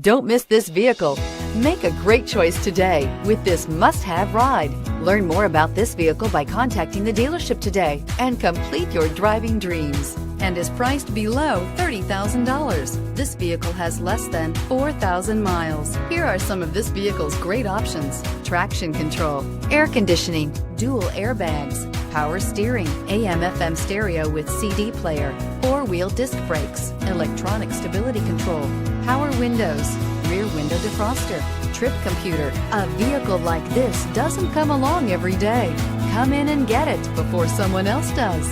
Don't miss this vehicle. Make a great choice today with this must-have ride. Learn more about this vehicle by contacting the dealership today and complete your driving dreams, and is priced below $30,000. This vehicle has less than 4,000 miles. Here are some of this vehicle's great options: traction control, air conditioning, dual airbags, power steering, AM/FM stereo with CD player, four-wheel disc brakes, electronic stability control, power windows, rear window defroster, trip computer. A vehicle like this doesn't come along every day. Come in and get it before someone else does.